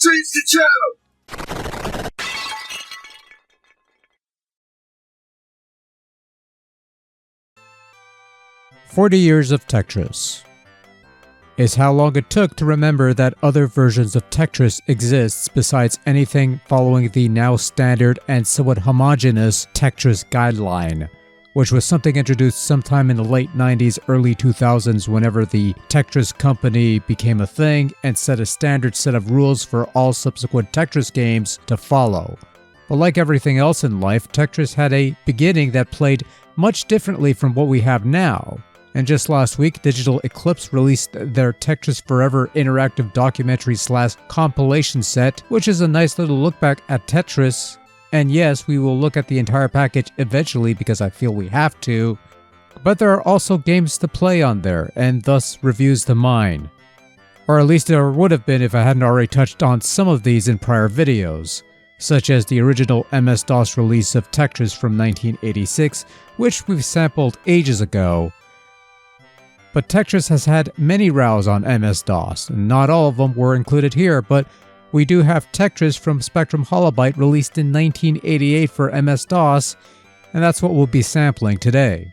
Change the channel! 40 years of Tetris is how long it took to remember that other versions of Tetris exists besides anything following the now standard and somewhat homogeneous Tetris guideline, which was something introduced sometime in the late 90s, early 2000s whenever the Tetris company became a thing and set a standard set of rules for all subsequent Tetris games to follow. But like everything else in life, Tetris had a beginning that played much differently from what we have now. And just last week, Digital Eclipse released their Tetris Forever interactive documentary/compilation set, which is a nice little look back at Tetris. And yes, we will look at the entire package eventually because I feel we have to. But there are also games to play on there, and thus reviews to mine. Or at least there would have been if I hadn't already touched on some of these in prior videos, such as the original MS-DOS release of Tetris from 1986, which we've sampled ages ago. But Tetris has had many rows on MS-DOS, and not all of them were included here, but we do have Tetris from Spectrum Holobyte released in 1988 for MS-DOS, and that's what we'll be sampling today.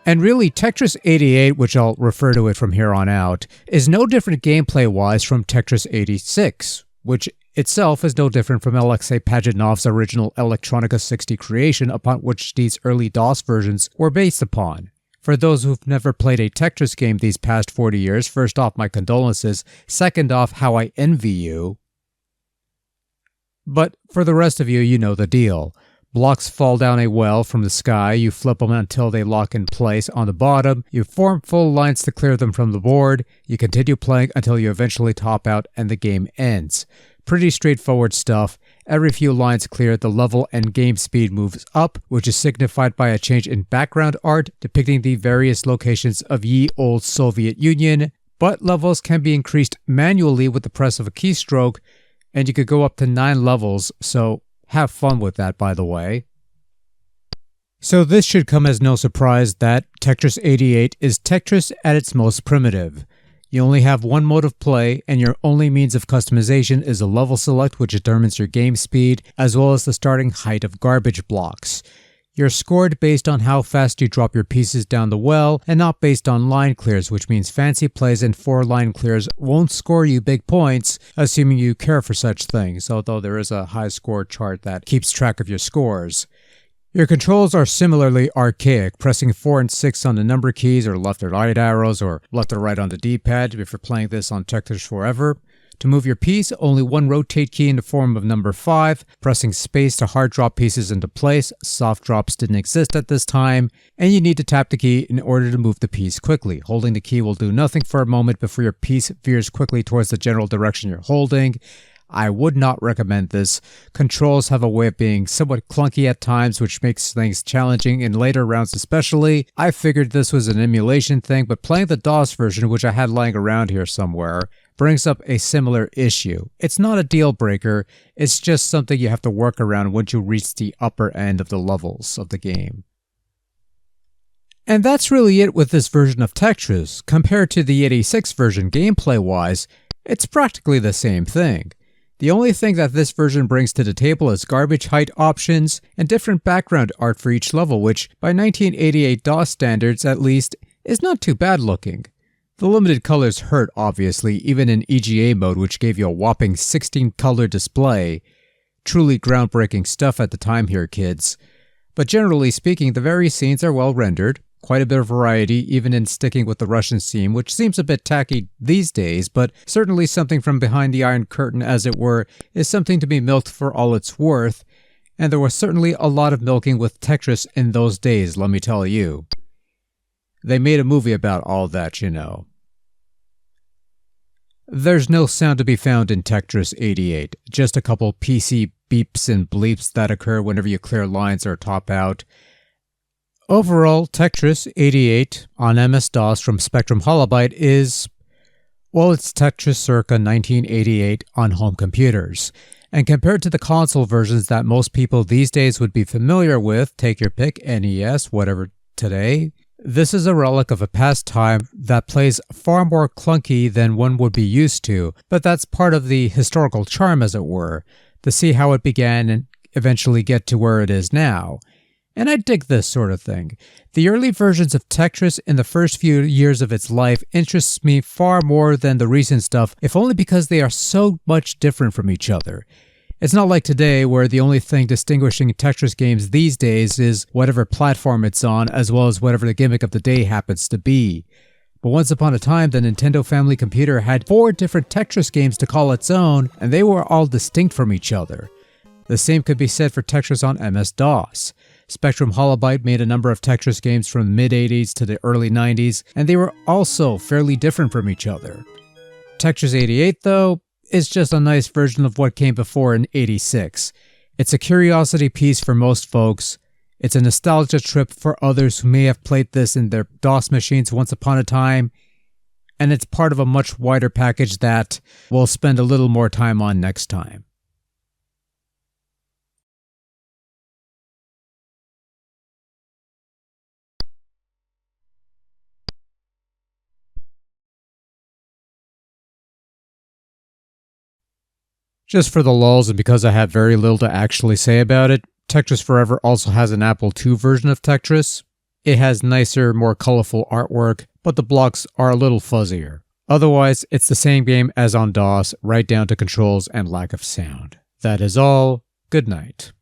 And really, Tetris 88, which I'll refer to it from here on out, is no different gameplay-wise from Tetris 86, which itself is no different from Alexei Pajanov's original Electronica 60 creation upon which these early DOS versions were based upon. For those who've never played a Tetris game these past 40 years, first off, my condolences. Second off, how I envy you. But for the rest of you, you know the deal. Blocks fall down a well from the sky, you flip them until they lock in place on the bottom, you form full lines to clear them from the board, you continue playing until you eventually top out and the game ends. Pretty straightforward stuff. Every few lines cleared, the level and game speed moves up, which is signified by a change in background art depicting the various locations of ye old Soviet Union, but levels can be increased manually with the press of a keystroke, and you could go up to 9 levels, so have fun with that, by the way. So this should come as no surprise that Tetris 88 is Tetris at its most primitive. You only have one mode of play, and your only means of customization is a level select which determines your game speed, as well as the starting height of garbage blocks. You're scored based on how fast you drop your pieces down the well, and not based on line clears, which means fancy plays and 4 line clears won't score you big points, assuming you care for such things, although there is a high score chart that keeps track of your scores. Your controls are similarly archaic, pressing 4 and 6 on the number keys or left or right arrows or left or right on the D-pad if you're playing this on Tetris Forever. To move your piece, only one rotate key in the form of number 5, pressing space to hard drop pieces into place. Soft drops didn't exist at this time, and you need to tap the key in order to move the piece quickly. Holding the key will do nothing for a moment before your piece veers quickly towards the general direction you're holding. I would not recommend this. Controls have a way of being somewhat clunky at times, which makes things challenging in later rounds especially. I figured this was an emulation thing, but playing the DOS version, which I had lying around here somewhere, brings up a similar issue. It's not a deal breaker, it's just something you have to work around once you reach the upper end of the levels of the game. And that's really it with this version of Tetris. Compared to the 86 version gameplay-wise, it's practically the same thing. The only thing that this version brings to the table is garbage height options and different background art for each level, which, by 1988 DOS standards at least, is not too bad looking. The limited colors hurt, obviously, even in EGA mode, which gave you a whopping 16-color display. Truly groundbreaking stuff at the time here, kids. But generally speaking, the various scenes are well rendered. Quite a bit of variety, even in sticking with the Russian scene, which seems a bit tacky these days, but certainly something from behind the Iron Curtain, as it were, is something to be milked for all it's worth, and there was certainly a lot of milking with Tetris in those days, let me tell you. They made a movie about all that, you know. There's no sound to be found in Tetris 88, just a couple PC beeps and bleeps that occur whenever you clear lines or top out. Overall, Tetris 88 on MS-DOS from Spectrum Holobyte is, well, it's Tetris circa 1988 on home computers. And compared to the console versions that most people these days would be familiar with, take your pick, NES, whatever today, This is a relic of a past time that plays far more clunky than one would be used to, but that's part of the historical charm, as it were, to see how it began and eventually get to where it is now. And I dig this sort of thing. The early versions of Tetris in the first few years of its life interests me far more than the recent stuff, if only because they are so much different from each other. It's not like today, where the only thing distinguishing Tetris games these days is whatever platform it's on, as well as whatever the gimmick of the day happens to be. But once upon a time, the Nintendo Family Computer had 4 different Tetris games to call its own, and they were all distinct from each other. The same could be said for Tetris on MS-DOS. Spectrum Holobyte made a number of Tetris games from the mid-80s to the early 90s, and they were also fairly different from each other. Tetris 88, though, is just a nice version of what came before in 86. It's a curiosity piece for most folks. It's a nostalgia trip for others who may have played this in their DOS machines once upon a time, and it's part of a much wider package that we'll spend a little more time on next time. Just for the lulz, and because I have very little to actually say about it, Tetris Forever also has an Apple II version of Tetris. It has nicer, more colorful artwork, but the blocks are a little fuzzier. Otherwise, it's the same game as on DOS, right down to controls and lack of sound. That is all. Good night.